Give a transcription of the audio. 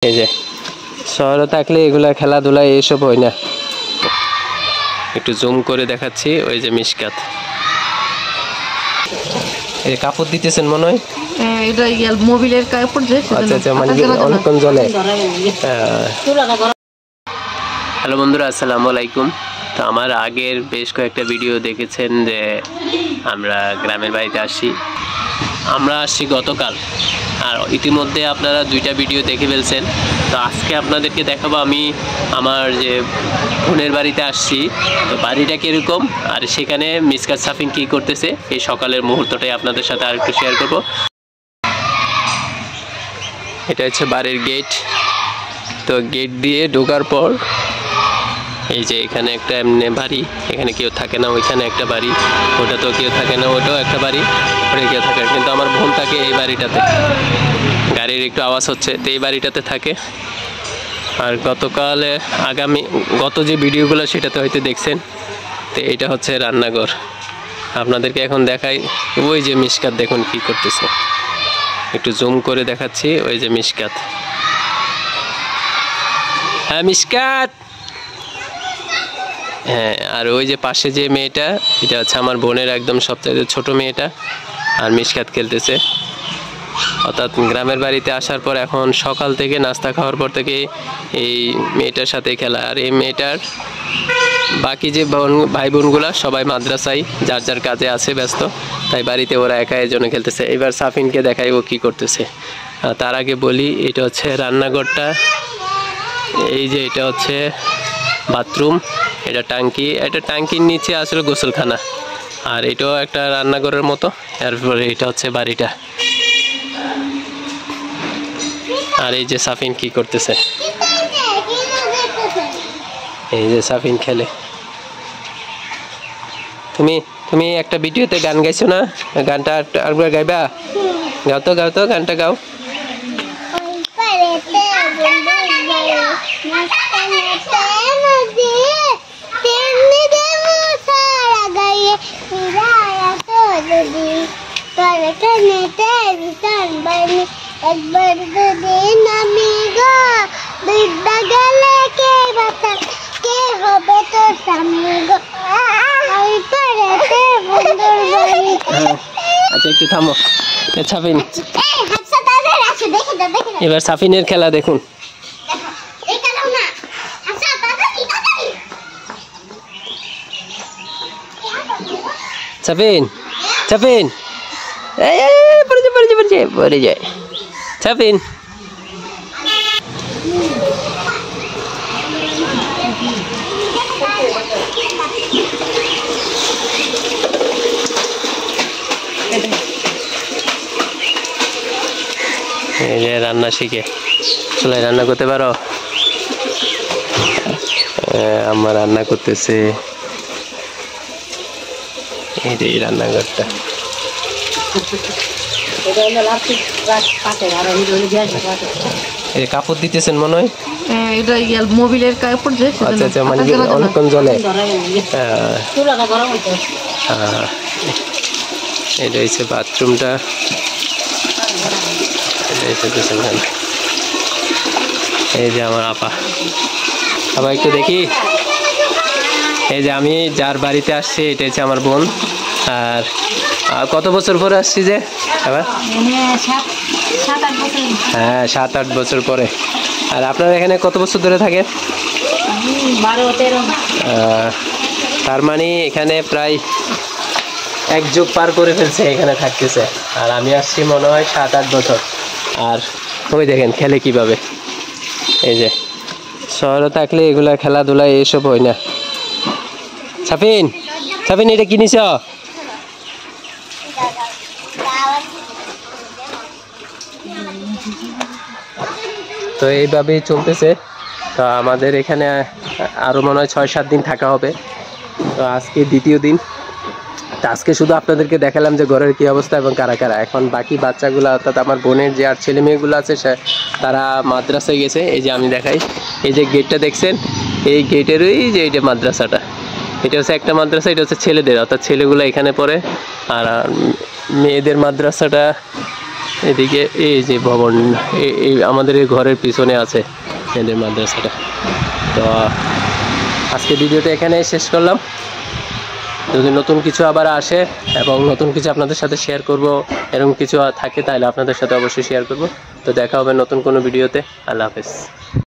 এই যে শহরে থাকলে এগুলা খেলাধুলা এইসব হয় না। একটু জুম করে দেখাচ্ছি, ওই যে মিশকাত এই কাপড় দিতেছেন মনে হয়। এটা মোবিলের কাপড় যে আচ্ছা আচ্ছা, মানে অনেকক্ষণ জলে। হ্যালো বন্ধুরা, আসসালামু আলাইকুম। তো আমার আগের বেশ কয়েকটা ভিডিও দেখেছেন যে আমরা গ্রামের বাড়িতে আসি। আমরা আসছি গতকাল, আর ইতিমধ্যে আপনারা দুইটা ভিডিও দেখে ফেলছেন। তো আজকে আপনাদেরকে দেখাবো আমি আমার যে বোনের বাড়িতে আসছি, তো বাড়িটা কীরকম আর সেখানে মিসকাত সাফিন কী করতেছে, এই সকালের মুহূর্তটাই আপনাদের সাথে আর একটু শেয়ার করব। এটা হচ্ছে বাড়ির গেট। তো গেট দিয়ে ঢোকার পর এই যে এখানে একটা এমনি বাড়ি, এখানে কেউ থাকে না। ওইখানে একটা বাড়ি, ওটা তো কেউ থাকে না, ওটাও একটা বাড়ি, ওটা কেউ থাকে। কিন্তু আমার বোন থাকে এই বাড়িটাতে। গাড়ির একটু আওয়াজ হচ্ছে, তো এই বাড়িটাতে থাকে। আর গত যে ভিডিওগুলো সেটাতে হয়তো দেখছেন। তো এটা হচ্ছে রান্নাঘর। আপনাদেরকে এখন দেখাই, ওই যে মিশকাত দেখুন কি করতেছে। একটু জুম করে দেখাচ্ছি, ওই যে মিশকাত। হ্যাঁ মিশকাত। হ্যাঁ, আর ওই যে পাশে যে মেয়েটা, এটা হচ্ছে আমার বোনের একদম সবচেয়ে ছোট মেয়েটা, আর মিশকাত খেলতেছে। অর্থাৎ গ্রামের বাড়িতে আসার পর এখন সকাল থেকে নাস্তা খাওয়ার পর থেকে এই মেয়েটার সাথে খেলা। আর এই মেয়েটার বাকি যে ভাই বোনগুলা সবাই মাদ্রাসায় যার যার কাজে আছে ব্যস্ত, তাই বাড়িতে ওরা একা এর জন্য খেলতেছে। এবার সাফিনকে দেখাই ও কি করতেছে। তার আগে বলি, এটা হচ্ছে রান্নাঘরটা। এই যে এটা হচ্ছে বাথরুম, এটা ট্যাঙ্কি। এটা ট্যাঙ্কির নিচে আসলে গোসলখানা, আর এটাও একটা রান্নাঘরের মতো। এরপরে এটা হচ্ছে বাড়িটা। আর এই যে সাফিন কি করতেছে, এই যে সাফিন খেলে। তুমি একটা ভিডিওতে গান গাইছো না, গানটা আরেকবার গাইবা? গাও তো গানটা গাও। একবার দিন আমি গো বিদ্যা গেলে কে বাতা কে হবে তো স্বামী গো আমি পড়েতে বন্ধুর বাড়ি। আচ্ছা একটু থামো। সাফিন, এই হাতটা তাদের আছে, দেখে দাও। এবার সাফিনের খেলা দেখুন। এই কালো না হাতটা তাড়াতাড়ি। সাফিন এই পড়ে যায় সাফিন। এই যে রান্না শিখে, চুলায় রান্না করতে পারো? আমার রান্না করতেছে। এই যে রান্নাঘরটা। কাপড় দিতেছেন মনে হয়। এটা মোবিলের কাপড় যে। আচ্ছা আচ্ছা, মানে অনেকক্ষণ জলে। এটা হচ্ছে বাথরুমটা। এই যে আমার আপা একটু দেখি। এই যে আমি যার বাড়িতে আসছি, এটা হচ্ছে আমার বোন। আর কত বছর পরে আসছি যে আবার? হ্যাঁ, 7-8 বছর পরে। আর আপনারা এখানে কত বছর ধরে থাকেন? 12-13। তার মানে এখানে প্রায় এক যুগ পার করে ফেলছে, এখানে থাকতেছে। আর আমি আসছি মনে হয় 7-8 বছর। আর ওই দেখেন খেলে কিভাবে। এই যে শহরে থাকলে এগুলা খেলাধুলা এইসব হয় না। সাফিন, এটা কি নিছ? তো এইভাবেই চলতেছে। তো আমাদের এখানে আরও মনে হয় 6-7 দিন থাকা হবে। তো আজকে দ্বিতীয় দিন। তো আজকে শুধু আপনাদেরকে দেখালাম যে ঘরের কী অবস্থা এবং কারা কারা। এখন বাকি বাচ্চাগুলো, অর্থাৎ আমার বোনের যে আর ছেলে মেয়েগুলো আছে তারা মাদ্রাসায় গেছে। এই যে আমি দেখাই, এই যে গেটটা দেখছেন, এই গেটেরই যে এইটা মাদ্রাসাটা, এটা হচ্ছে একটা মাদ্রাসা। এটা হচ্ছে ছেলেদের, অর্থাৎ ছেলেগুলো এখানে পড়ে। আর মেয়েদের মাদ্রাসাটা এদিকে এই যে ভবন, এই আমাদের এই ঘরের পিছনে আছে এদের মাদ্রাসাটা। তো আজকে ভিডিওটা এখানে শেষ করলাম। যদি নতুন কিছু আবার আসে এবং নতুন কিছু আপনাদের সাথে শেয়ার করব, এরকম কিছু থাকে তাহলে আপনাদের সাথে অবশ্যই শেয়ার করব। তো দেখা হবে নতুন কোনো ভিডিওতে। আল্লাহ হাফেজ।